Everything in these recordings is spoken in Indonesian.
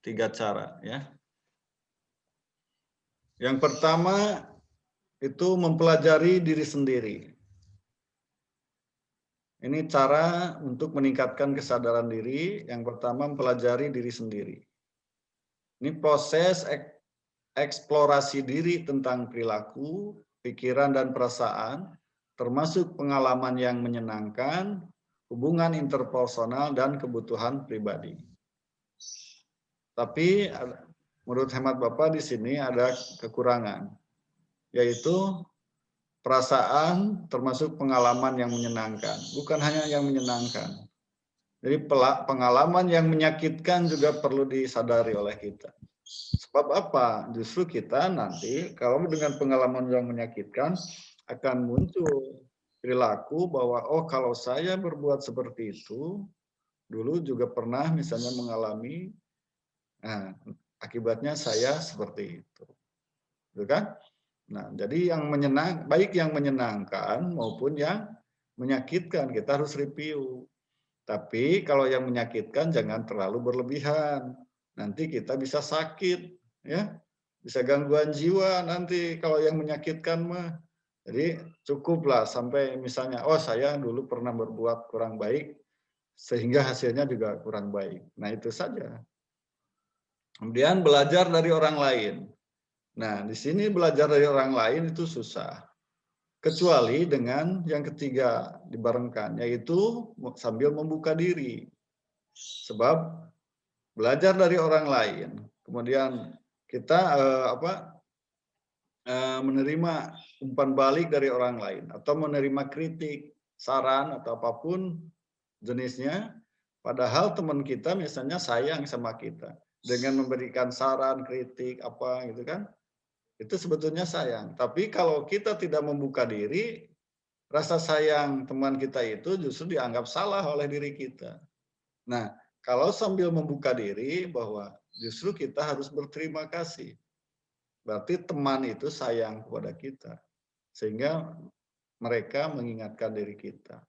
3 cara ya. Yang pertama itu mempelajari diri sendiri. Ini cara untuk meningkatkan kesadaran diri. Yang pertama mempelajari diri sendiri. Ini proses eksplorasi diri tentang perilaku, pikiran dan perasaan, termasuk pengalaman yang menyenangkan, hubungan interpersonal dan kebutuhan pribadi. Tapi menurut hemat Bapak di sini ada kekurangan, yaitu perasaan termasuk pengalaman yang menyenangkan, bukan hanya yang menyenangkan. Jadi pengalaman yang menyakitkan juga perlu disadari oleh kita. Sebab apa? Justru kita nanti kalau dengan pengalaman yang menyakitkan akan muncul perilaku bahwa oh kalau saya berbuat seperti itu, dulu juga pernah misalnya mengalami, nah, akibatnya saya seperti itu. Gitu kan? Nah, jadi yang baik yang menyenangkan maupun yang menyakitkan kita harus review. Tapi kalau yang menyakitkan jangan terlalu berlebihan. Nanti kita bisa sakit, ya. Bisa gangguan jiwa nanti kalau yang menyakitkan mah. Jadi cukuplah sampai misalnya, oh saya dulu pernah berbuat kurang baik, sehingga hasilnya juga kurang baik. Nah itu saja. Kemudian belajar dari orang lain. Nah di sini belajar dari orang lain itu susah. Kecuali dengan yang ketiga dibarengkan, yaitu sambil membuka diri. Sebab belajar dari orang lain, kemudian kita menerima umpan balik dari orang lain, atau menerima kritik, saran, atau apapun jenisnya, padahal teman kita misalnya sayang sama kita, dengan memberikan saran, kritik, apa gitu kan, itu sebetulnya sayang. Tapi kalau kita tidak membuka diri, rasa sayang teman kita itu justru dianggap salah oleh diri kita. Nah, kalau sambil membuka diri bahwa justru kita harus berterima kasih. Berarti teman itu sayang kepada kita. Sehingga mereka mengingatkan diri kita.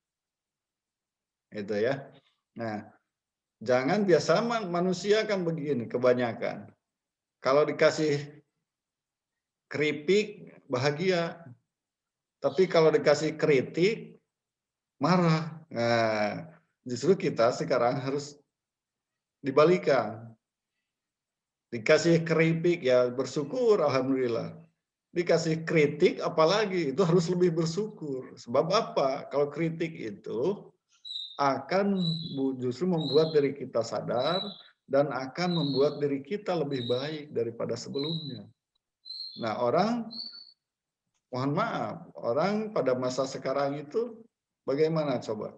Itu ya. Nah, jangan biasa manusia kan begini kebanyakan. Kalau dikasih keripik bahagia. Tapi kalau dikasih kritik marah. Nah, justru kita sekarang harus dibalikan. Dikasih keripik ya bersyukur alhamdulillah. Dikasih kritik apalagi itu harus lebih bersyukur. Sebab apa? Kalau kritik itu akan justru membuat diri kita sadar dan akan membuat diri kita lebih baik daripada sebelumnya. Nah, mohon maaf, orang pada masa sekarang itu bagaimana coba?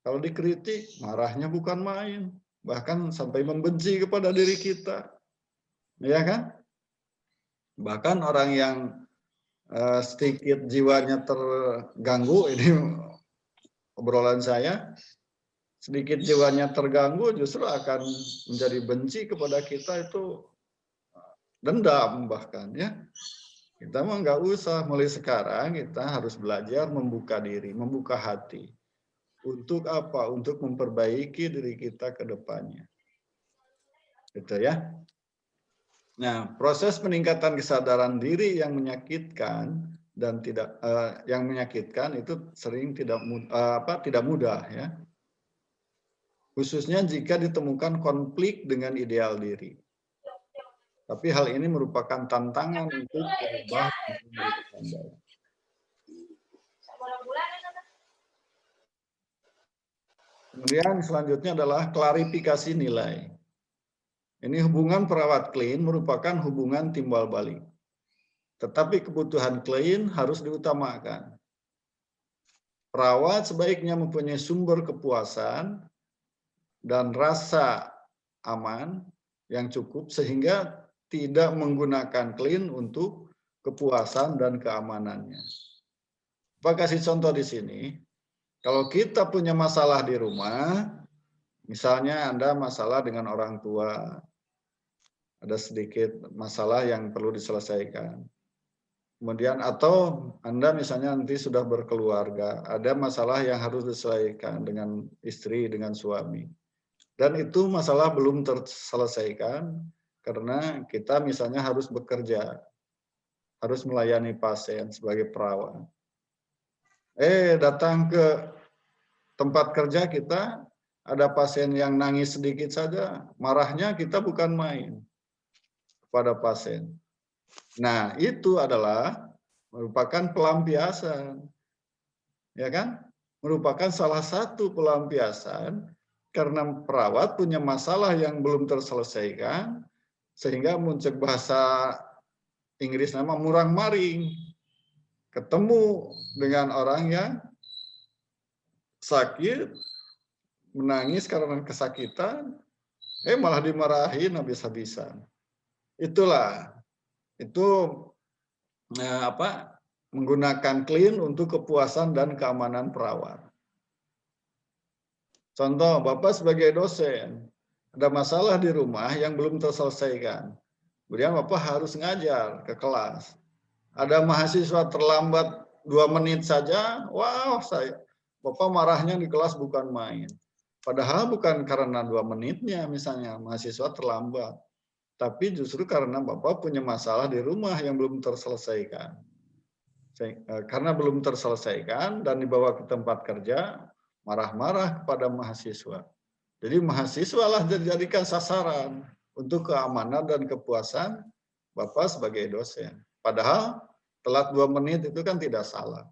Kalau dikritik, marahnya bukan main. Bahkan sampai membenci kepada diri kita. Ya kan? Bahkan orang yang sedikit jiwanya terganggu, ini obrolan saya, sedikit jiwanya terganggu justru akan menjadi benci kepada kita itu dendam bahkan ya. Kita mah nggak usah, mulai sekarang kita harus belajar membuka diri, membuka hati. Untuk apa? Untuk memperbaiki diri kita ke depannya. Gitu ya. Nah, proses peningkatan kesadaran diri yang menyakitkan dan yang menyakitkan itu sering tidak mudah ya. Khususnya jika ditemukan konflik dengan ideal diri. Tapi hal ini merupakan tantangan untuk berubah menjadi baik. Kemudian selanjutnya adalah klarifikasi nilai. Ini hubungan perawat klien merupakan hubungan timbal balik. Tetapi kebutuhan klien harus diutamakan. Perawat sebaiknya mempunyai sumber kepuasan dan rasa aman yang cukup sehingga tidak menggunakan klien untuk kepuasan dan keamanannya. Pak kasih contoh di sini, kalau kita punya masalah di rumah, misalnya Anda masalah dengan orang tua, ada sedikit masalah yang perlu diselesaikan. Kemudian atau Anda misalnya nanti sudah berkeluarga, ada masalah yang harus diselesaikan dengan istri, dengan suami. Dan itu masalah belum terselesaikan karena kita misalnya harus bekerja, harus melayani pasien sebagai perawat. Datang ke tempat kerja kita, ada pasien yang nangis sedikit saja, marahnya kita bukan main kepada pasien. Nah, itu adalah merupakan pelampiasan. Ya kan? Merupakan salah satu pelampiasan karena perawat punya masalah yang belum terselesaikan sehingga muncul bahasa Inggris nama murang-maring. Ketemu dengan orang yang sakit, menangis karena kesakitan, malah dimarahin habis-habisan. Itulah, itu menggunakan clean untuk kepuasan dan keamanan perawat. Contoh, Bapak sebagai dosen, ada masalah di rumah yang belum terselesaikan. Kemudian Bapak harus ngajar ke kelas. Ada mahasiswa terlambat 2 menit saja, Bapak marahnya di kelas bukan main. Padahal bukan karena 2 menitnya misalnya mahasiswa terlambat. Tapi justru karena Bapak punya masalah di rumah yang belum terselesaikan. Karena belum terselesaikan dan dibawa ke tempat kerja, marah-marah kepada mahasiswa. Jadi mahasiswa lah dijadikan sasaran untuk keamanan dan kepuasan Bapak sebagai dosen. Padahal telat 2 menit itu kan tidak salah.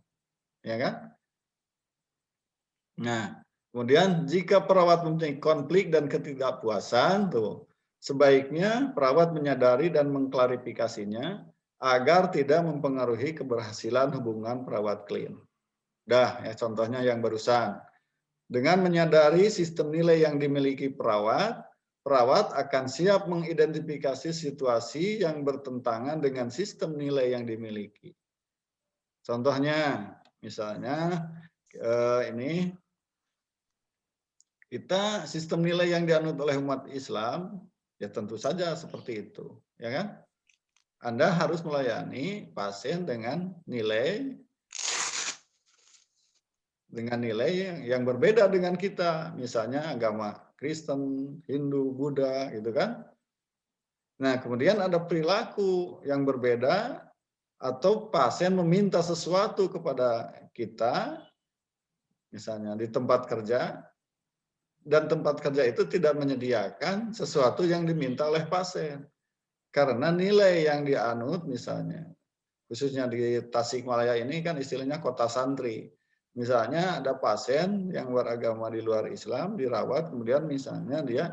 Ya kan? Nah, kemudian jika perawat mempunyai konflik dan ketidakpuasan, sebaiknya perawat menyadari dan mengklarifikasinya agar tidak mempengaruhi keberhasilan hubungan perawat klien. Contohnya yang barusan. Dengan menyadari sistem nilai yang dimiliki perawat, perawat akan siap mengidentifikasi situasi yang bertentangan dengan sistem nilai yang dimiliki. Contohnya, misalnya ini kita sistem nilai yang dianut oleh umat Islam, ya tentu saja seperti itu, ya kan? Anda harus melayani pasien dengan nilai yang berbeda dengan kita, misalnya agama Kristen, Hindu, Buddha, gitu kan. Nah, kemudian ada perilaku yang berbeda atau pasien meminta sesuatu kepada kita, misalnya di tempat kerja, dan tempat kerja itu tidak menyediakan sesuatu yang diminta oleh pasien. Karena nilai yang dianut misalnya, khususnya di Tasikmalaya ini kan istilahnya kota santri. Misalnya ada pasien yang beragama di luar Islam dirawat, kemudian misalnya dia,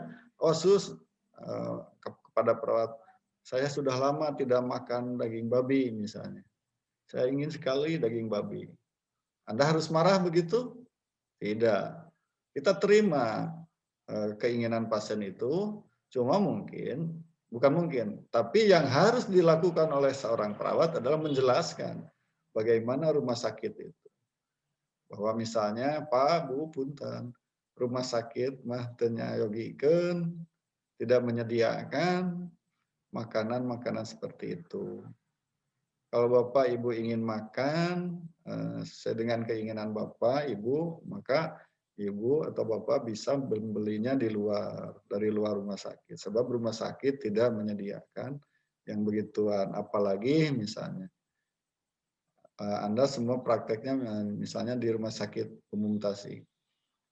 kepada perawat, saya sudah lama tidak makan daging babi misalnya. Saya ingin sekali daging babi. Anda harus marah begitu? Tidak. Kita terima keinginan pasien itu, bukan mungkin, tapi yang harus dilakukan oleh seorang perawat adalah menjelaskan bagaimana rumah sakit itu. Bahwa misalnya, Pak, Bu, punten, rumah sakit mah teu nyayogikeun, tidak menyediakan makanan-makanan seperti itu. Kalau Bapak Ibu ingin makan sesuai dengan keinginan Bapak Ibu, maka Ibu atau Bapak bisa membelinya dari luar rumah sakit. Sebab rumah sakit tidak menyediakan yang begituan. Apalagi misalnya Anda semua prakteknya misalnya di rumah sakit umum Tasik.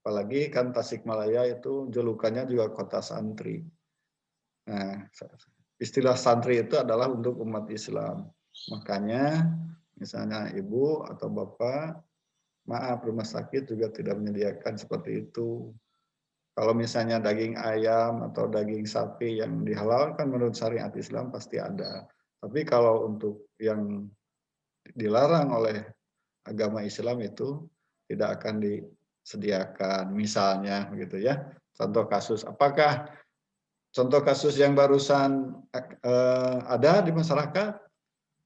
Apalagi kan Tasikmalaya itu julukannya juga kota santri. Nah, istilah santri itu adalah untuk umat Islam. Makanya misalnya ibu atau bapak, maaf rumah sakit juga tidak menyediakan seperti itu. Kalau misalnya daging ayam atau daging sapi yang dihalalkan menurut syariat Islam pasti ada. Tapi kalau untuk yang dilarang oleh agama Islam itu tidak akan disediakan, misalnya begitu ya. Contoh kasus, apakah contoh kasus yang barusan ada di masyarakat?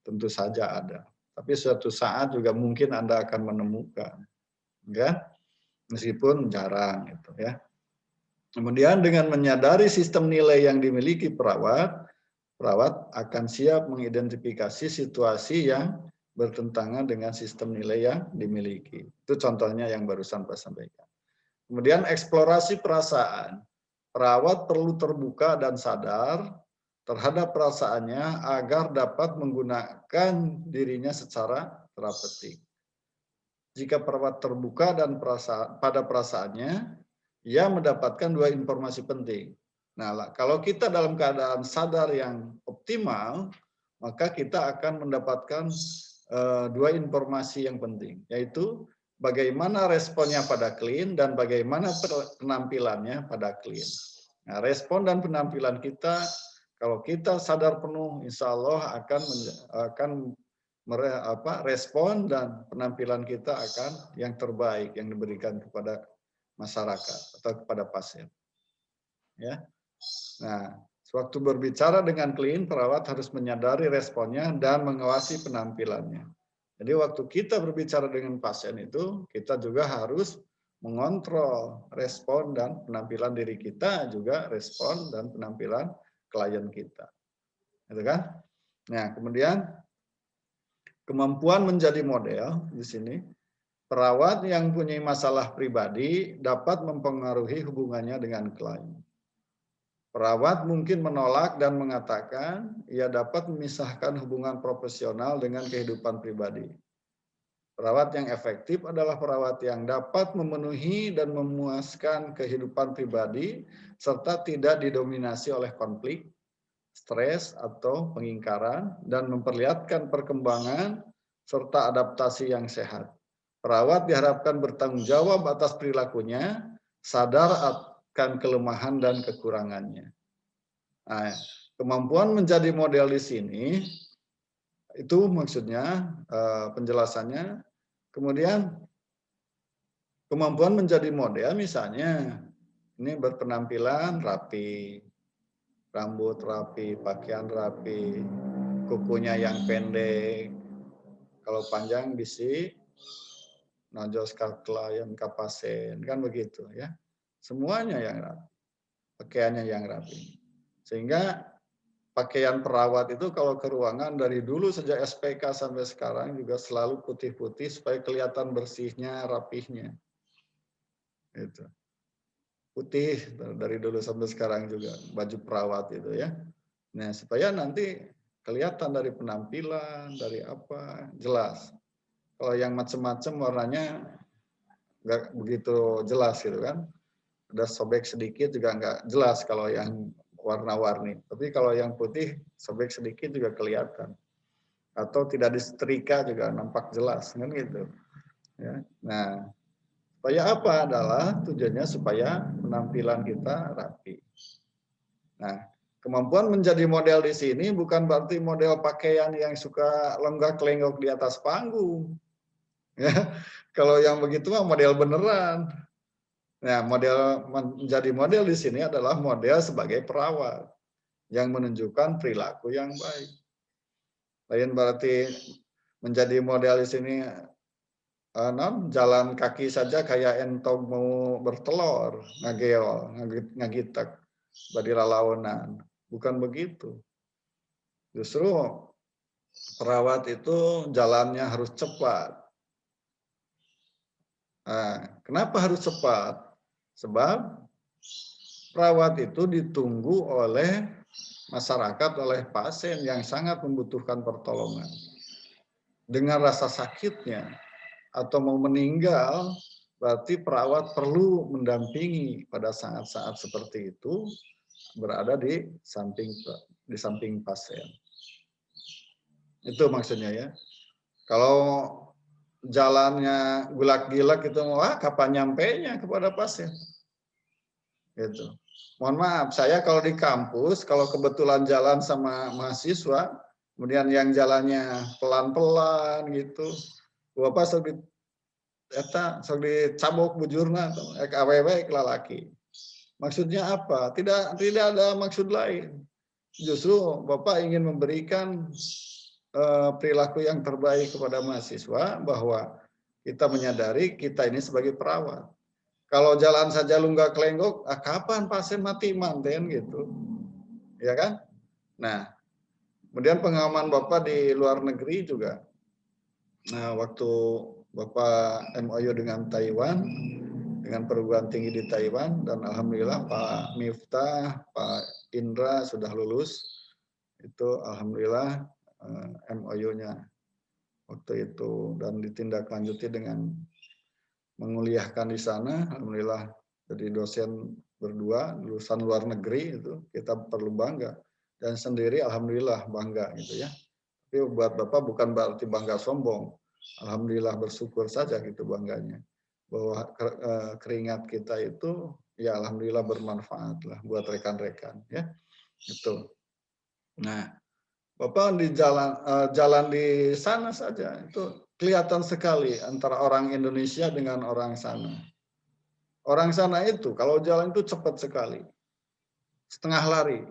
Tentu saja ada. Tapi suatu saat juga mungkin Anda akan menemukan, ya, meskipun jarang, gitu ya. Kemudian dengan menyadari sistem nilai yang dimiliki perawat akan siap mengidentifikasi situasi yang bertentangan dengan sistem nilai yang dimiliki. Itu contohnya yang barusan Pak sampaikan. Kemudian eksplorasi perasaan. perawat perlu terbuka dan sadar terhadap perasaannya agar dapat menggunakan dirinya secara terapeutik. Jika perawat terbuka dan pada perasaannya, ia mendapatkan dua informasi penting. Nah, kalau kita dalam keadaan sadar yang optimal, maka kita akan mendapatkan dua informasi yang penting, yaitu bagaimana responnya pada klien dan bagaimana penampilannya pada klien. Nah, respon dan penampilan kita, kalau kita sadar penuh, insya Allah akan respon dan penampilan kita akan yang terbaik yang diberikan kepada masyarakat atau kepada pasien. Ya. Nah, sewaktu berbicara dengan klien, perawat harus menyadari responnya dan mengawasi penampilannya. Jadi waktu kita berbicara dengan pasien itu, kita juga harus mengontrol respon dan penampilan diri kita, juga respon dan penampilan klien kita. Gitu kan? Nah, kemudian kemampuan menjadi model di sini, perawat yang punya masalah pribadi dapat mempengaruhi hubungannya dengan klien. Perawat mungkin menolak dan mengatakan ia dapat memisahkan hubungan profesional dengan kehidupan pribadi. Perawat yang efektif adalah perawat yang dapat memenuhi dan memuaskan kehidupan pribadi serta tidak didominasi oleh konflik, stres atau pengingkaran, dan memperlihatkan perkembangan serta adaptasi yang sehat. Perawat diharapkan bertanggung jawab atas perilakunya, sadar akan kelemahan dan kekurangannya. Nah, kemampuan menjadi model di sini, itu maksudnya penjelasannya. Kemudian kemampuan menjadi model misalnya, ini berpenampilan rapi, rambut rapi, pakaian rapi, kukunya yang pendek, kalau panjang bisi, najos ka klien ka pasien, kan begitu ya. Semuanya yang rapi, pakaiannya yang rapi. Sehingga pakaian perawat itu kalau ke ruangan dari dulu sejak SPK sampai sekarang juga selalu putih-putih supaya kelihatan bersihnya, rapihnya. Itu. Putih dari dulu sampai sekarang juga baju perawat itu ya. Nah, supaya nanti kelihatan dari penampilan, dari apa, jelas. Kalau yang macam-macam warnanya nggak begitu jelas gitu kan. Udah sobek sedikit juga nggak jelas kalau yang warna-warni. Tapi kalau yang putih sobek sedikit juga kelihatan. Atau tidak disetrika juga nampak jelas kan gitu. Ya. Nah, supaya apa adalah tujuannya supaya penampilan kita rapi. Nah, kemampuan menjadi model di sini bukan berarti model pakaian yang suka lenggak-lenggok di atas panggung. Ya, kalau yang begitu mah model beneran. Nah, menjadi model di sini adalah model sebagai perawat yang menunjukkan perilaku yang baik. Lain berarti menjadi model di sini jalan kaki saja kayak entong mau bertelur, ngageol, ngagitek, badi lalawanan. Bukan begitu. Justru perawat itu jalannya harus cepat. Nah, kenapa harus cepat? Sebab perawat itu ditunggu oleh masyarakat, oleh pasien yang sangat membutuhkan pertolongan. Dengan rasa sakitnya atau mau meninggal, berarti perawat perlu mendampingi pada saat-saat seperti itu, berada di samping pasien. Itu maksudnya ya. Kalau jalannya gulak-gilak itu, wah kapan nyampainya kepada pasien? Gitu. Mohon maaf, saya kalau di kampus, kalau kebetulan jalan sama mahasiswa, kemudian yang jalannya pelan-pelan gitu, bapak sok dicabok bujurna awewe ke lalaki. Maksudnya apa? Tidak ada maksud lain. Justru bapak ingin memberikan perilaku yang terbaik kepada mahasiswa, bahwa kita menyadari kita ini sebagai perawat. Kalau jalan saja lunggak-lenggok, kapan pasien mati manten gitu, ya kan? Nah, kemudian pengalaman bapak di luar negeri juga. Nah, waktu bapak MOU dengan Taiwan, dengan perguruan tinggi di Taiwan, dan alhamdulillah Pak Miftah, Pak Indra sudah lulus. Itu alhamdulillah MOU-nya waktu itu, dan ditindaklanjuti dengan menguliahkan di sana. Alhamdulillah jadi dosen berdua lulusan luar negeri, itu kita perlu bangga, dan sendiri alhamdulillah bangga gitu ya. Tapi buat Bapak bukan berarti bangga sombong. Alhamdulillah bersyukur saja gitu bangganya, bahwa keringat kita itu ya alhamdulillah bermanfaat lah buat rekan-rekan ya. Itu. Nah, Bapak di jalan di sana saja itu kelihatan sekali antara orang Indonesia dengan orang sana. Orang sana itu kalau jalan itu cepat sekali, setengah lari,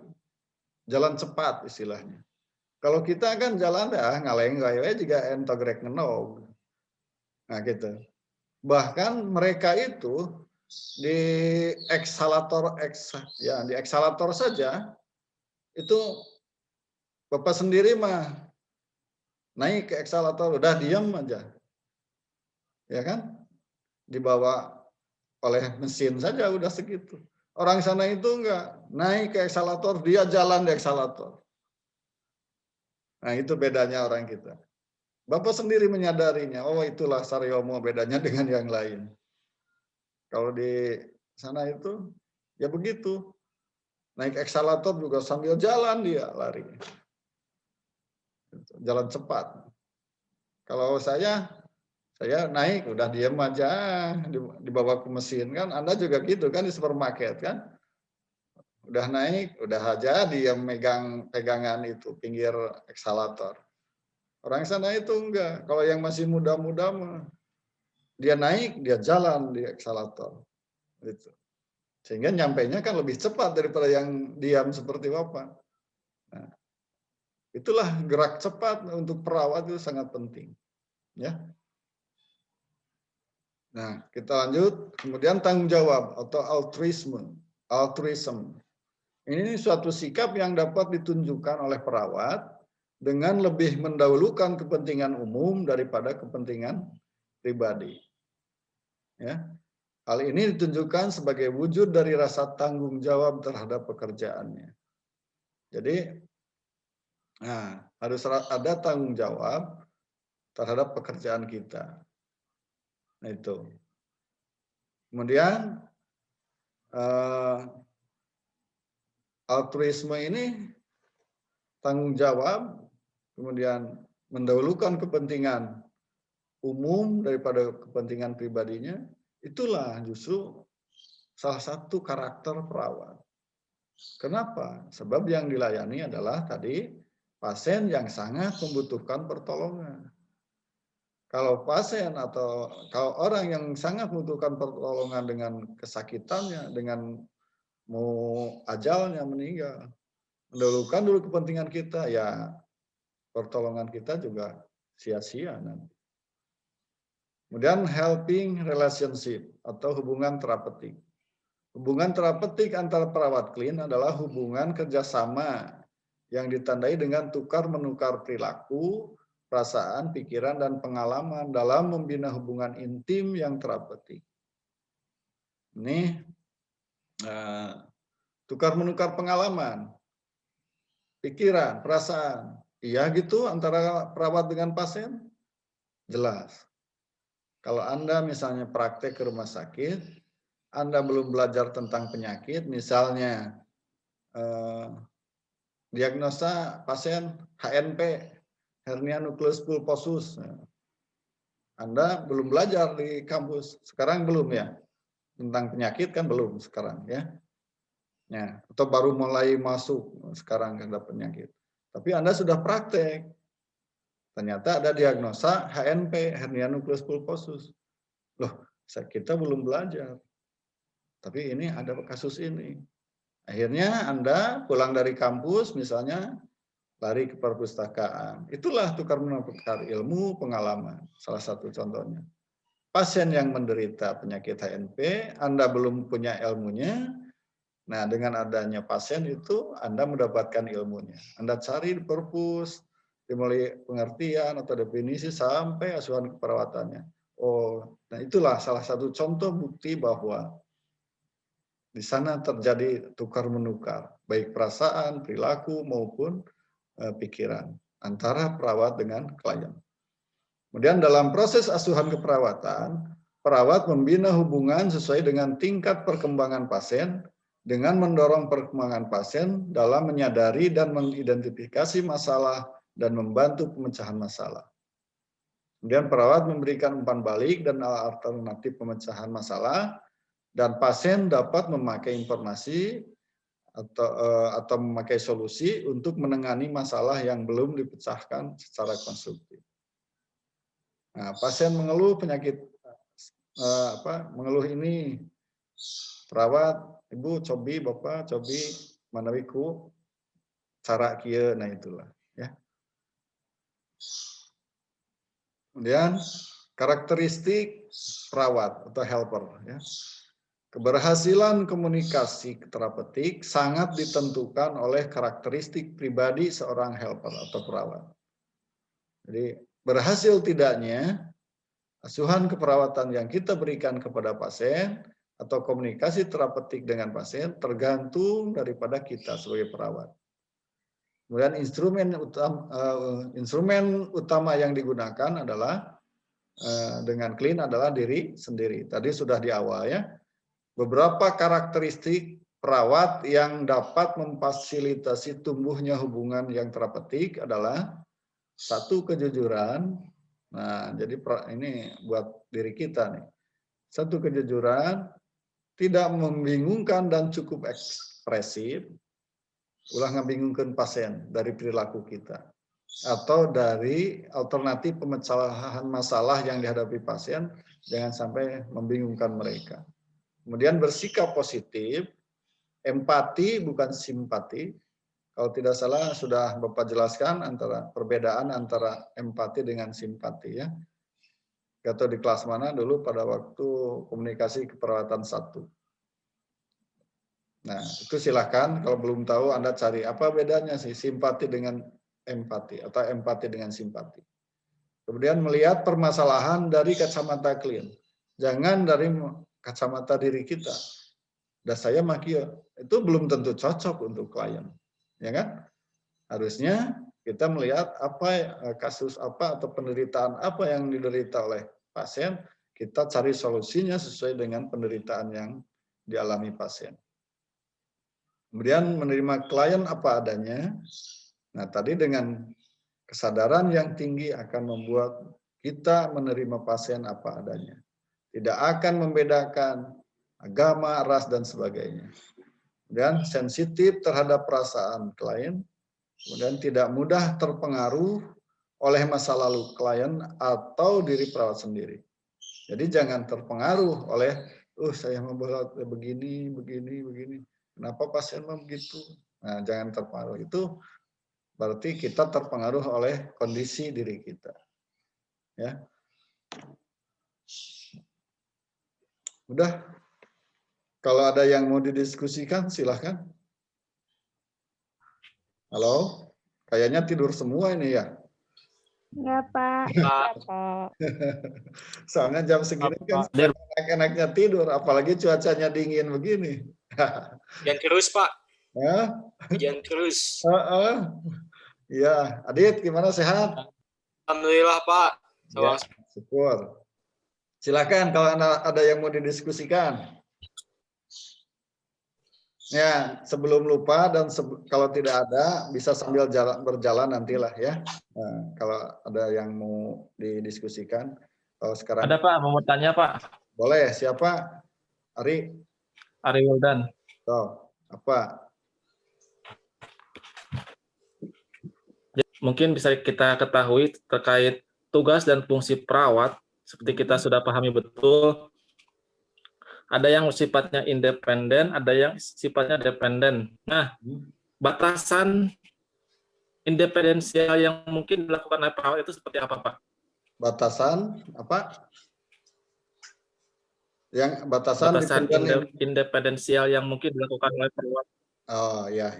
jalan cepat istilahnya. Kalau kita kan jalan ya ngaleng gawe juga entogrek ngenog. Nah gitu. Bahkan mereka itu di di eksalator saja itu Bapak sendiri mah naik ke eksalator udah diam aja. Ya kan? Dibawa oleh mesin saja udah segitu. Orang sana itu enggak, naik ke eksalator, dia jalan di eksalator. Nah, itu bedanya orang kita. Bapak sendiri menyadarinya, oh itulah Saryomo bedanya dengan yang lain. Kalau di sana itu ya begitu. Naik eksalator juga sambil jalan dia lari. Jalan cepat. Kalau saya naik udah diem aja dibawa ke mesin kan. Anda juga gitu kan di supermarket kan. Udah naik, udah aja dia megang pegangan itu pinggir eksalator. Orang sana itu enggak. Kalau yang masih muda-muda dia naik, dia jalan di eksalator. Gitu. Sehingga nyampainya kan lebih cepat daripada yang diam seperti Bapak. Nah, itulah gerak cepat untuk perawat itu sangat penting. Ya. Nah, kita lanjut. Kemudian tanggung jawab atau altruisme. Ini suatu sikap yang dapat ditunjukkan oleh perawat dengan lebih mendahulukan kepentingan umum daripada kepentingan pribadi. Ya. Hal ini ditunjukkan sebagai wujud dari rasa tanggung jawab terhadap pekerjaannya. Jadi, harus ada tanggung jawab terhadap pekerjaan kita. Nah, itu. Kemudian, altruisme ini tanggung jawab, kemudian mendahulukan kepentingan umum daripada kepentingan pribadinya, itulah justru salah satu karakter perawat. Kenapa? Sebab yang dilayani adalah tadi pasien yang sangat membutuhkan pertolongan. Kalau pasien atau kalau orang yang sangat membutuhkan pertolongan dengan kesakitannya, dengan mau ajalnya meninggal, mendahulukan dulu kepentingan kita, ya pertolongan kita juga sia-sia nanti. Kemudian helping relationship atau hubungan terapeutik. Hubungan terapeutik antara perawat klin adalah hubungan kerjasama yang ditandai dengan tukar-menukar perilaku, perasaan, pikiran, dan pengalaman dalam membina hubungan intim yang terapeutik. Ini tukar-menukar pengalaman, pikiran, perasaan. Iya gitu antara perawat dengan pasien? Jelas. Kalau Anda misalnya praktek ke rumah sakit, Anda belum belajar tentang penyakit, misalnya diagnosa pasien HNP, hernia nukleus pulposus. Anda belum belajar di kampus, sekarang belum ya? Tentang penyakit kan belum sekarang ya. Ya, atau baru mulai masuk sekarang ada penyakit. Tapi Anda sudah praktek. Ternyata ada diagnosa HNP, hernia nukleus pulposus. Loh, kita belum belajar. Tapi ini ada kasus ini. Akhirnya Anda pulang dari kampus misalnya lari ke perpustakaan. Itulah tukar-menukar ilmu, pengalaman. Salah satu contohnya. Pasien yang menderita penyakit HNP, Anda belum punya ilmunya. Nah, dengan adanya pasien itu Anda mendapatkan ilmunya. Anda cari di perpus, dimulai pengertian atau definisi sampai asuhan keperawatannya. Oh, nah itulah salah satu contoh bukti bahwa di sana terjadi tukar menukar, baik perasaan, perilaku maupun pikiran antara perawat dengan klien. Kemudian dalam proses asuhan keperawatan, perawat membina hubungan sesuai dengan tingkat perkembangan pasien dengan mendorong perkembangan pasien dalam menyadari dan mengidentifikasi masalah dan membantu pemecahan masalah. Kemudian perawat memberikan umpan balik dan alternatif pemecahan masalah, dan pasien dapat memakai informasi atau memakai solusi untuk menangani masalah yang belum dipecahkan secara konstruktif. Nah, pasien mengeluh penyakit mengeluh ini, perawat, ibu cobi, bapak cobi, manawiku cara kieu, nah itulah ya. Kemudian karakteristik perawat atau helper ya. Keberhasilan komunikasi terapeutik sangat ditentukan oleh karakteristik pribadi seorang helper atau perawat. Jadi berhasil tidaknya asuhan keperawatan yang kita berikan kepada pasien atau komunikasi terapeutik dengan pasien tergantung daripada kita sebagai perawat. Kemudian instrumen utama yang digunakan adalah dengan klien adalah diri sendiri. Tadi sudah di awal ya. Beberapa karakteristik perawat yang dapat memfasilitasi tumbuhnya hubungan yang terapeutik adalah satu, kejujuran. Nah, jadi ini buat diri kita nih. Satu, kejujuran, tidak membingungkan dan cukup ekspresif. Ulah ngebingungkan pasien dari perilaku kita. Atau dari alternatif pemecahan masalah yang dihadapi pasien, jangan sampai membingungkan mereka. Kemudian bersikap positif, empati bukan simpati. Kalau tidak salah sudah Bapak jelaskan antara perbedaan antara empati dengan simpati ya. Atau di kelas mana dulu pada waktu komunikasi keperawatan 1. Nah, itu silakan kalau belum tahu Anda cari apa bedanya sih simpati dengan empati atau empati dengan simpati. Kemudian melihat permasalahan dari kacamata klien. Jangan dari kacamata diri kita. Dan saya makia, itu belum tentu cocok untuk klien. Ya kan? Harusnya kita melihat apa kasus apa atau penderitaan apa yang diderita oleh pasien, kita cari solusinya sesuai dengan penderitaan yang dialami pasien. Kemudian menerima klien apa adanya. Nah, tadi dengan kesadaran yang tinggi akan membuat kita menerima pasien apa adanya. Tidak akan membedakan agama, ras, dan sebagainya. Dan sensitif terhadap perasaan klien, kemudian tidak mudah terpengaruh oleh masa lalu klien atau diri perawat sendiri. Jadi jangan terpengaruh oleh, saya mau begini, begini. Kenapa pasien mau begitu? Nah, jangan terpengaruh. Itu berarti kita terpengaruh oleh kondisi diri kita. Ya. Udah. Kalau ada yang mau didiskusikan, silahkan. Halo? Kayaknya tidur semua ini ya? Enggak, Pak. Pak. Soalnya jam segini kan enak-enaknya tidur, apalagi cuacanya dingin begini. Hujan terus, Pak. Ya? Hujan terus. Iya, Adit gimana, sehat? Alhamdulillah, Pak. Ya, syukur. Silakan kalau ada yang mau didiskusikan. Ya, sebelum lupa dan kalau tidak ada bisa sambil berjalan nantilah ya. Nah, kalau ada yang mau didiskusikan. Kalau sekarang ada Pak, mau tanya Pak. Boleh, siapa? Ari Wildan. Tuh, apa? Mungkin bisa kita ketahui terkait tugas dan fungsi perawat, seperti kita sudah pahami betul, ada yang sifatnya independen, ada yang sifatnya dependen. Nah, batasan independensial yang mungkin dilakukan oleh perawat itu seperti apa, Pak? Batasan apa? Yang batasan independensial yang mungkin dilakukan oleh perawat. Oh, ya.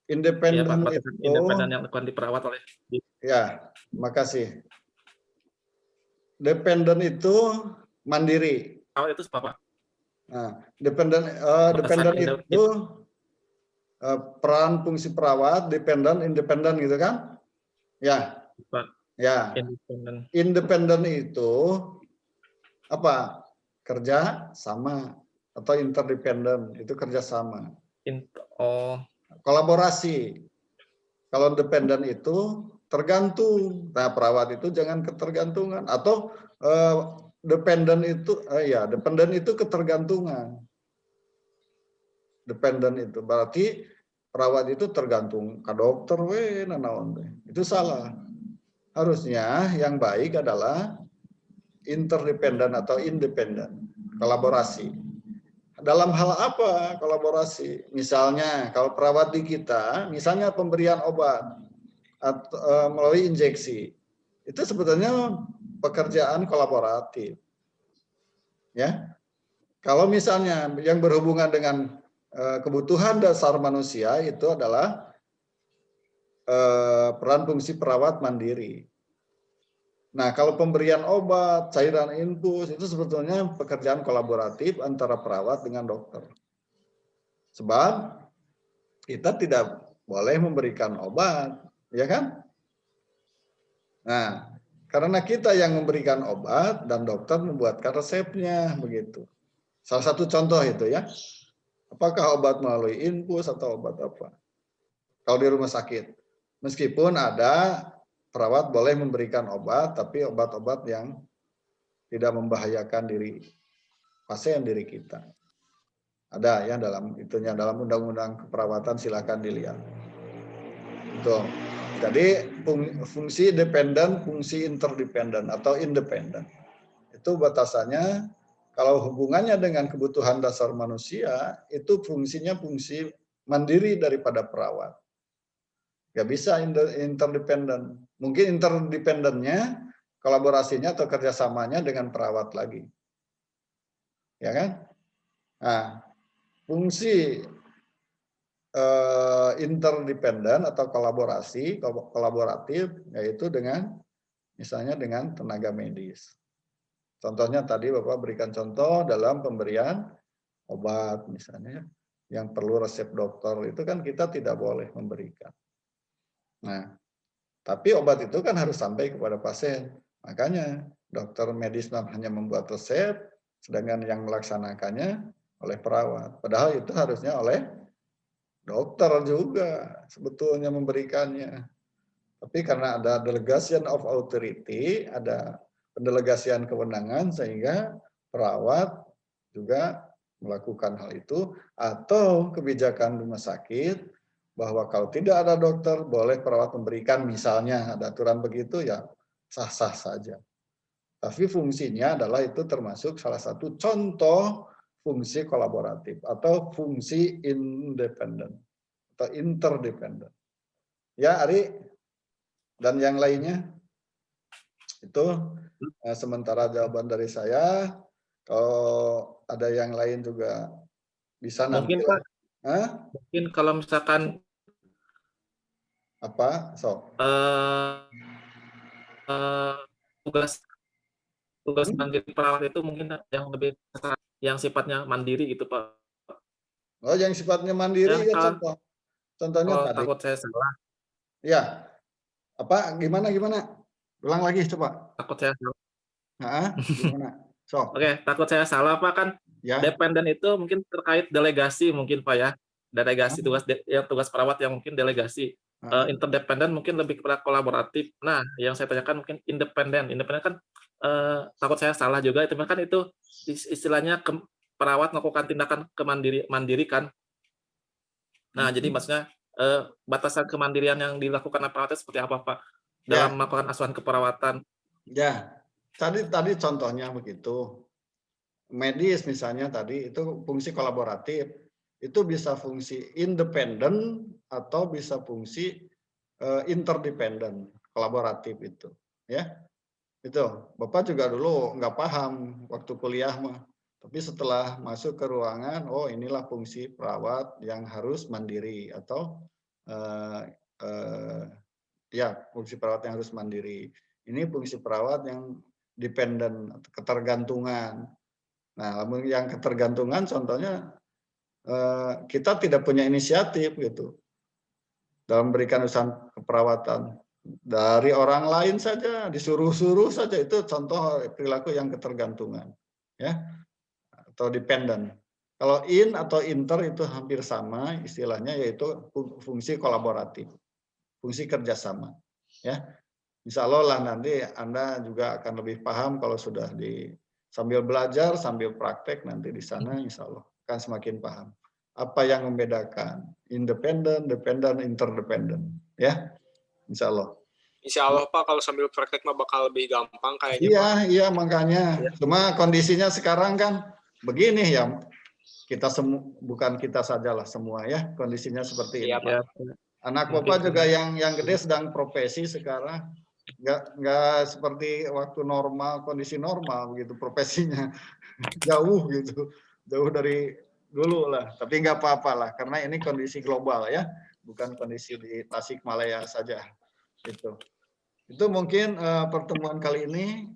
Independen ya, Pak, itu independen yang dilakukan di perawat oleh. Ya, makasih. dependen itu mandiri. Perawat itu apa? Nah, dependen Batasan itu peran fungsi perawat, dependen, independen gitu kan? Ya, ya. Independen. Independen itu apa? Kerja sama atau interdependen itu kerjasama. Oh, Kolaborasi. Kalau dependen itu tergantung. Nah, perawat itu jangan ketergantungan atau dependen itu ketergantungan. Dependen itu berarti perawat itu tergantung ke dokter itu salah. Harusnya yang baik adalah interdependen atau independen, kolaborasi. Dalam hal apa kolaborasi? Misalnya kalau perawat di kita, misalnya pemberian obat atau melalui injeksi, itu sebetulnya pekerjaan kolaboratif. Ya, kalau misalnya yang berhubungan dengan kebutuhan dasar manusia itu adalah peran fungsi perawat mandiri. Nah, kalau pemberian obat, cairan infus itu sebetulnya pekerjaan kolaboratif antara perawat dengan dokter. Sebab kita tidak boleh memberikan obat, ya kan? Nah, karena kita yang memberikan obat dan dokter membuatkan resepnya begitu. Salah satu contoh itu ya. Apakah obat melalui infus atau obat apa? Kalau di rumah sakit, meskipun ada perawat boleh memberikan obat, tapi obat-obat yang tidak membahayakan diri pasien, diri kita. Ada ya dalam itunya, dalam undang-undang keperawatan, silakan dilihat. Betul. Jadi fungsi dependen, fungsi interdependen atau independen. Itu batasannya kalau hubungannya dengan kebutuhan dasar manusia, itu fungsinya fungsi mandiri daripada perawat. Nggak bisa interdependen. Mungkin interdependennya, kolaborasinya atau kerjasamanya dengan perawat lagi. Ya kan? Nah, fungsi interdependen atau kolaboratif, yaitu dengan misalnya dengan tenaga medis. Contohnya tadi Bapak berikan contoh dalam pemberian obat misalnya, yang perlu resep dokter, itu kan kita tidak boleh memberikan. Nah, tapi obat itu kan harus sampai kepada pasien. Makanya dokter medis hanya membuat resep, sedangkan yang melaksanakannya oleh perawat. Padahal itu harusnya oleh dokter juga sebetulnya memberikannya. Tapi karena ada delegation of authority, ada pendelegasian kewenangan, sehingga perawat juga melakukan hal itu, atau kebijakan rumah sakit bahwa kalau tidak ada dokter boleh perawat memberikan, misalnya ada aturan begitu, ya sah-sah saja. Tapi fungsinya adalah itu termasuk salah satu contoh fungsi kolaboratif atau fungsi independen atau interdependen. Ya, Ari dan yang lainnya itu sementara jawaban dari saya. Kalau ada yang lain juga bisa nanti. mungkin Pak, mungkin kalau misalkan apa? tugas mandiri perawat itu mungkin yang lebih yang sifatnya mandiri gitu Pak. Oh, yang sifatnya mandiri ya contoh. Contohnya Kalau tadi. takut saya salah. Ya. Apa? Gimana? Ulang lagi coba. Takut saya salah. Gimana? Oke, takut saya salah Pak, kan Ya. dependen itu mungkin terkait delegasi mungkin Pak ya. Delegasi tugas perawat yang mungkin delegasi. Interdependen mungkin lebih kepada kolaboratif. Nah, yang saya tanyakan mungkin independen. Independen kan takut saya salah juga, itu kan itu istilahnya perawat melakukan tindakan mandiri kan. Nah, jadi maksudnya batasan kemandirian yang dilakukan perawat seperti apa Pak dalam melakukan asuhan keperawatan? Ya, tadi contohnya begitu. Medis misalnya tadi itu fungsi kolaboratif, itu bisa fungsi independen atau bisa fungsi interdependen, kolaboratif itu, ya. Itu Bapak juga dulu nggak paham waktu kuliah mah, tapi setelah masuk ke ruangan, oh inilah fungsi perawat yang harus mandiri atau ya fungsi perawat yang harus mandiri. Ini fungsi perawat yang dependen, ketergantungan. Nah, yang ketergantungan contohnya kita tidak punya inisiatif gitu dalam memberikan usaha keperawatan. Dari orang lain saja, disuruh-suruh saja, itu contoh perilaku yang ketergantungan, ya, atau dependen. Kalau in atau inter itu hampir sama istilahnya, yaitu fungsi kolaboratif, fungsi kerjasama, ya. Insya Allah lah nanti Anda juga akan lebih paham kalau sudah sambil belajar, sambil praktek nanti di sana, insya Allah akan semakin paham apa yang membedakan independen, dependen, interdependen, ya. Insya Allah. Insya Allah Pak, kalau sambil praktek mah bakal lebih gampang kayaknya Iya, Pak. iya makanya. Cuma kondisinya sekarang kan begini ya. Kita bukan kita sajalah semua ya, kondisinya seperti ini. Iya Pak. Anak Bapak juga yang gede sedang profesi sekarang. Nggak seperti waktu normal, kondisi normal begitu profesinya. Jauh gitu. Jauh dari dulu lah. Tapi nggak apa-apa lah, karena ini kondisi global ya. Bukan kondisi di Tasikmalaya saja. Itu mungkin pertemuan kali ini.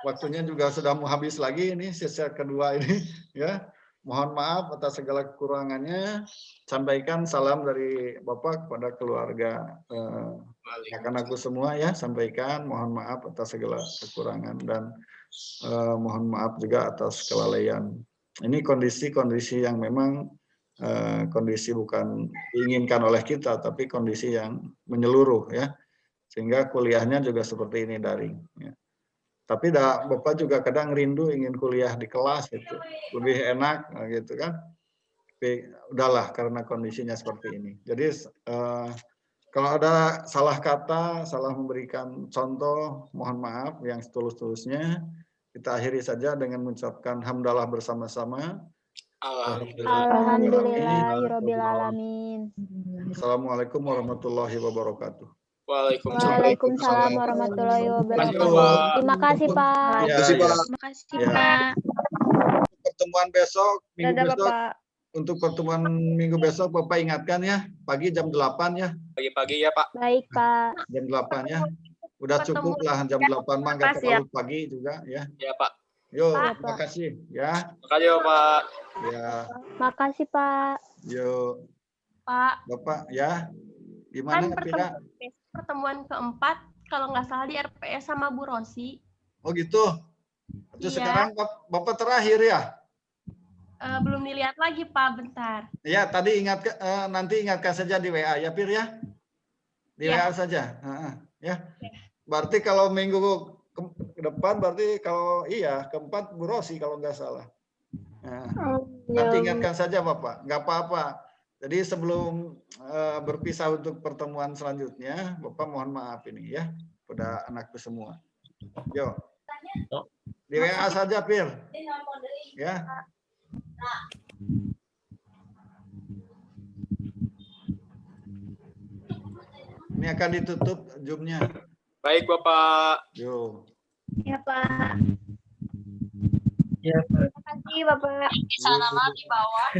Waktunya juga sudah mau habis lagi ini sesi kedua ini ya. Mohon maaf atas segala kekurangannya. Sampaikan salam dari Bapak kepada keluarga anak-anakku semua ya. Sampaikan mohon maaf atas segala kekurangan dan mohon maaf juga atas kelalaian. Ini kondisi-kondisi yang memang kondisi bukan diinginkan oleh kita, tapi kondisi yang menyeluruh ya. Sehingga kuliahnya juga seperti ini daring. Ya. Tapi Bapak juga kadang rindu ingin kuliah di kelas gitu, lebih enak gitu kan. Tapi udahlah karena kondisinya seperti ini. Jadi kalau ada salah kata, salah memberikan contoh, mohon maaf yang setulus-tulusnya. Kita akhiri saja dengan mengucapkan hamdalah bersama-sama. Alhamdulillahirabbil alamin. Assalamualaikum warahmatullahi wabarakatuh. Waalaikumsalam warahmatullahi wabarakatuh. Terima kasih Pak. Terima kasih Pak. Pertemuan besok, minggu Dadah besok. Bapak. Untuk pertemuan minggu besok Bapak ingatkan ya, pagi jam 8 ya. Pagi-pagi ya Pak. Baik Pak. Jam 8 ya. Udah cukup lah jam 8 mah nggak terlalu pagi juga ya. Ya Pak. Yo, Pak. terima kasih ya. Makasih ya Pak. Ya, Makasih Pak. yo. Pak, Bapak ya. Gimana kan Pira? pertemuan keempat kalau nggak salah di RPS sama Bu Rosi. Oh gitu. Itu Iya. sekarang Bapak terakhir ya? Belum dilihat lagi Pak, bentar. Ya, tadi nanti ingatkan saja di WA ya Pir ya. Di Ya. WA saja. Ya. Berarti kalau minggu ke depan berarti kalau keempat Bu Rosi kalau nggak salah. Nah, nanti ingatkan saja Bapak, nggak apa-apa. Jadi sebelum berpisah untuk pertemuan selanjutnya, Bapak mohon maaf ini ya pada anakku semua. Yo, di WA saja Pir. Ya. Ini akan ditutup Zoom-nya. Baik Bapak. Yo. Ya Pak. Ya, Terima kasih Bapak. Salam di bawah.